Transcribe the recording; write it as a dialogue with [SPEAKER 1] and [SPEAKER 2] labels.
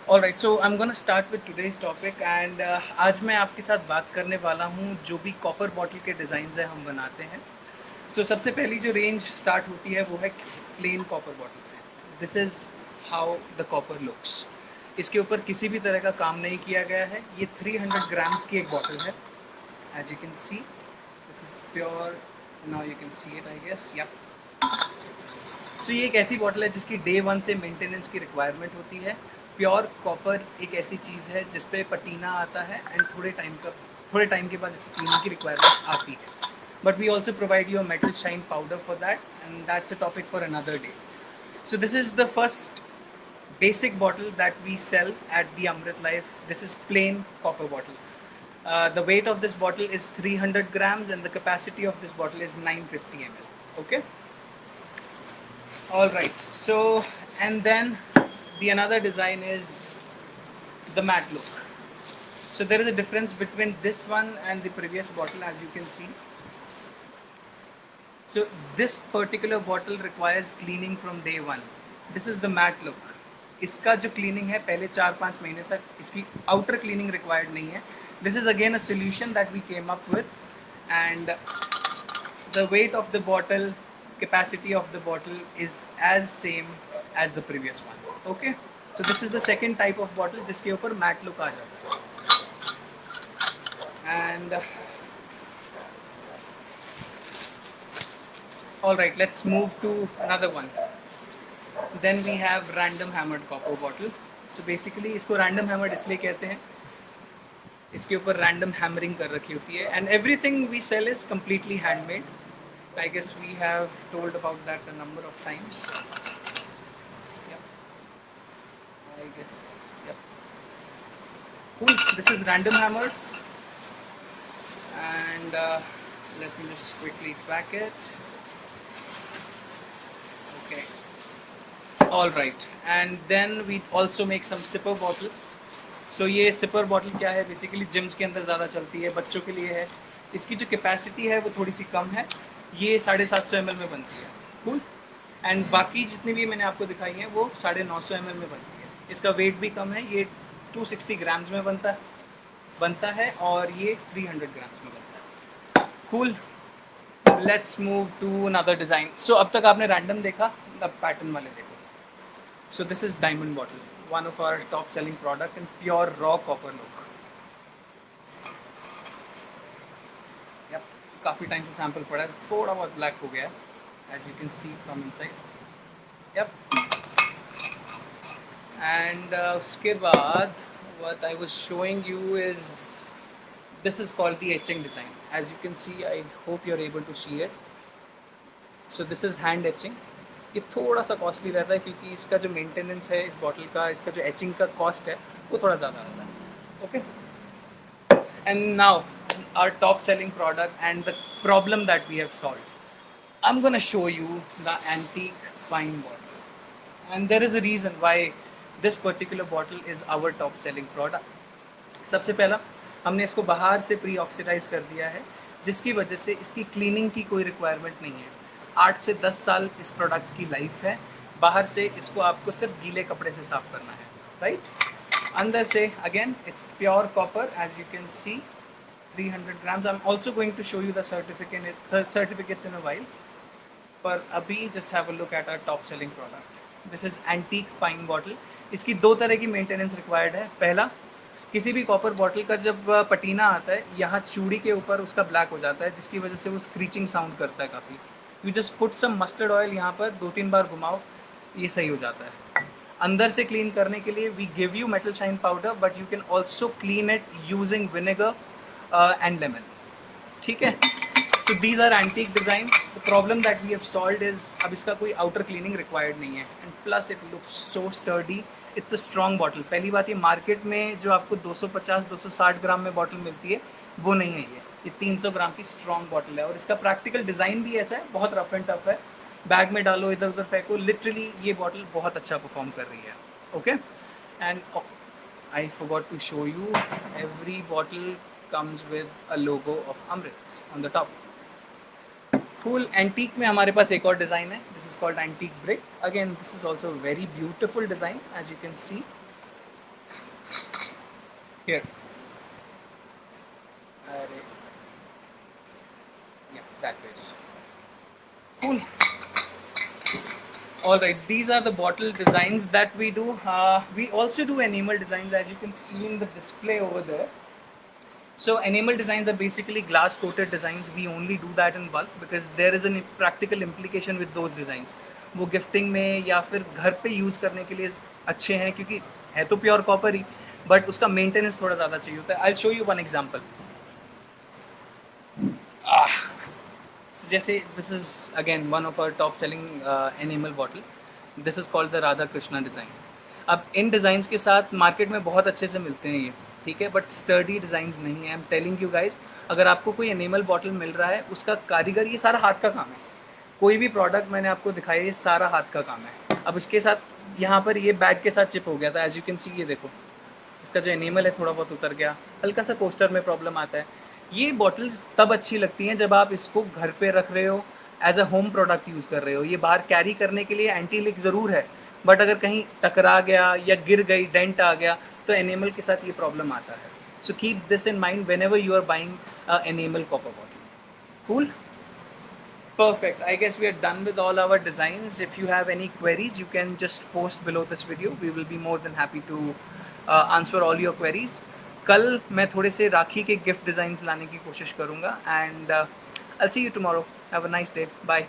[SPEAKER 1] Alright, so I am gonna start with today's topic and आज मैं आपके साथ बात करने वाला हूँ जो भी कॉपर बॉटल के डिज़ाइंस हैं हम बनाते हैं। सबसे पहली जो रेंज स्टार्ट होती है वो है प्लेन कॉपर बॉटल से। This is how the copper looks. इसके ऊपर किसी भी तरह का काम नहीं किया गया है। ये 300 ग्राम्स की एक बॉटल है। As you can see, this is pure. Now you can see it, I guess. या ये एक ऐसी बॉटल है जिसकी डे वन से मेंटेनेंस की रिक्वायरमेंट होती है। प्योर कॉपर एक ऐसी चीज़ है जिस पे पटीना आता है एंड थोड़े टाइम के बाद इसकी क्लीनिंग की रिक्वायरमेंट आती है। But we also provide you metal shine powder for that and that's a topic for another day. So this is the first basic bottle that we sell at the Amrit Life. This is plain copper bottle. The weight of this bottle is 300 grams and the capacity of this bottle is 950 ml. Okay. All right. And then the another design is the matte look. So there is a difference between this one and the previous bottle, as you can see. So this particular bottle requires cleaning from day one. This is the matte look. इसका जो cleaning है पहले 4-5 महीने तक इसकी outer cleaning required नहीं है. This is again a solution that we came up with, and the weight of the bottle, capacity of the bottle is as same as the previous one. Okay. So this is the second type of bottle जिसके ऊपर matte look आ जाता है. And all right, let's move to another one. Then we have random hammered copper bottle. So basically इसको random hammered इसलिए कहते हैं, इसके ऊपर random hammering कर रखी होती है, and everything we sell is completely handmade. I guess we have told about that a number of times. Yep. I guess. Yep. Cool. This is random hammered, and let me just quickly track it. Okay. All right. And then we also make some sipper bottle. So ये sipper bottle क्या है, basically gyms के अंदर ज़्यादा चलती है, बच्चों के लिए है। इसकी जो कैपेसिटी है वो थोड़ी सी कम है, ये 750 ml में बनती है। कूल। एंड बाकी जितनी भी मैंने आपको दिखाई हैं वो 950 ml में बनती है। इसका वेट भी कम है, ये 260 ग्राम्स में बनता है और ये 300 ग्राम्स में बनता है। Cool. Let's move to another design. So अब तक आपने रैंडम देखा, अब पैटर्न वाले देखो। So this is diamond bottle, one of our top selling product in pure raw copper look. Yep, काफ़ी टाइम से सैम्पल पड़ा है, थोड़ा बहुत ब्लैक हो गया है, as you can see from inside. Yep. And उसके बाद what I was showing you is this is called the etching design. As you can see, I hope you're able to see it. So this is hand etching. ये थोड़ा सा costly रहता है क्योंकि इसका जो मेंटेनेंस है इस बॉटल का, इसका जो एचिंग का कॉस्ट है वो थोड़ा ज़्यादा रहता है. Okay. And now our top selling product and the problem that we have solved. I am gonna show you the antique fine bottle and there is a reason why this particular bottle is our top selling product. सबसे पहला, हमने इसको बाहर से pre oxidise कर दिया है, जिसकी वजह से इसकी क्लीनिंग की कोई रिक्वायरमेंट नहीं है. 8 से 10 साल इस प्रोडक्ट की लाइफ है. बाहर से इसको आपको सिर्फ गीले कपड़े से साफ करना है, राइट. अंदर से again it's pure copper, as you can see, 300 grams. I am also going to show you the certificates in a while, पर अभी just have a look at our top selling product. This is antique pine bottle. इसकी दो तरह की maintenance required है. पहला, किसी भी कॉपर बॉटल का जब पटीना आता है यहाँ चूड़ी के ऊपर उसका ब्लैक हो जाता है, जिसकी वजह से वो स्क्रीचिंग साउंड करता है काफ़ी. You just put some mustard oil यहाँ पर, 2-3 बार घुमाओ, ये सही हो जाता है. अंदर से क्लीन करने के लिए we give you metal shine powder, but you can also clean it using vinegar and lemon. ठीक है. So these are antique design. The problem that we have solved is अब इसका कोई आउटर क्लीनिंग रिक्वायर्ड नहीं है, and plus it looks so sturdy. It's a strong bottle. पहली बात, ये मार्केट में जो आपको 250-260 ग्राम में बॉटल मिलती है वो नहीं है. ये 300 ग्राम की स्ट्रॉन्ग बॉटल है, और इसका प्रैक्टिकल डिज़ाइन भी ऐसा है, बहुत रफ एंड टफ है. बैग में डालो, इधर उधर फेंको, लिटरली ये बॉटल बहुत अच्छा परफॉर्म कर रही है. Okay. And I forgot to show you, every bottle comes with a logo of Amrit on the top. Cool. Antique में हमारे पास एक और डिज़ाइन है. This is called antique brick. Again this is also very beautiful design, as you can see. Here. Array. Yeah, that is cool. All right, these are the bottle designs that we do. We also do enamel designs, as you can see in the display over there. So enamel designs are basically glass coated designs. We only do that in bulk because there is a practical implication with those designs. वो gifting में या फिर घर पे use करने के लिए अच्छे हैं, क्योंकि है तो प्योर कॉपर ही, बट उसका मेंटेनेंस थोड़ा ज़्यादा चाहिए होता है. I show you one example. So जैसे this is again one of our top selling animal bottle. This is called the Radha Krishna design. अब इन डिज़ाइंस के साथ मार्केट में बहुत अच्छे से मिलते हैं ये, ठीक है, बट स्टर्डी डिज़ाइंस नहीं है. I am telling you guys, अगर आपको कोई एनिमल बॉटल मिल रहा है, उसका कारीगर, ये सारा हाथ का काम है. कोई भी प्रोडक्ट मैंने आपको दिखाया, ये सारा हाथ का काम है. अब इसके साथ यहाँ पर ये बैग के साथ चिप हो गया था, एज यू कैन सी. ये देखो, इसका जो एनिमल है थोड़ा बहुत उतर गया, हल्का सा पोस्टर में प्रॉब्लम आता है. ये बॉटल्स तब अच्छी लगती हैं जब आप इसको घर पे रख रहे हो, as a home product use कर रहे हो. ये बाहर कैरी करने के लिए एंटी लीक ज़रूर है, बट अगर कहीं टकरा गया या गिर गई, डेंट आ गया, तो एनिमल के साथ ये प्रॉब्लम आता है. So keep this in mind whenever you are buying animal copper bottle. Cool. Perfect. I guess we are done with all our designs. If you have any queries, you can just post below this video. We will be more than happy to answer all your queries. कल मैं थोड़े से राखी के gift designs लाने की कोशिश करूँगा. And I'll see you tomorrow. Have a nice day. Bye.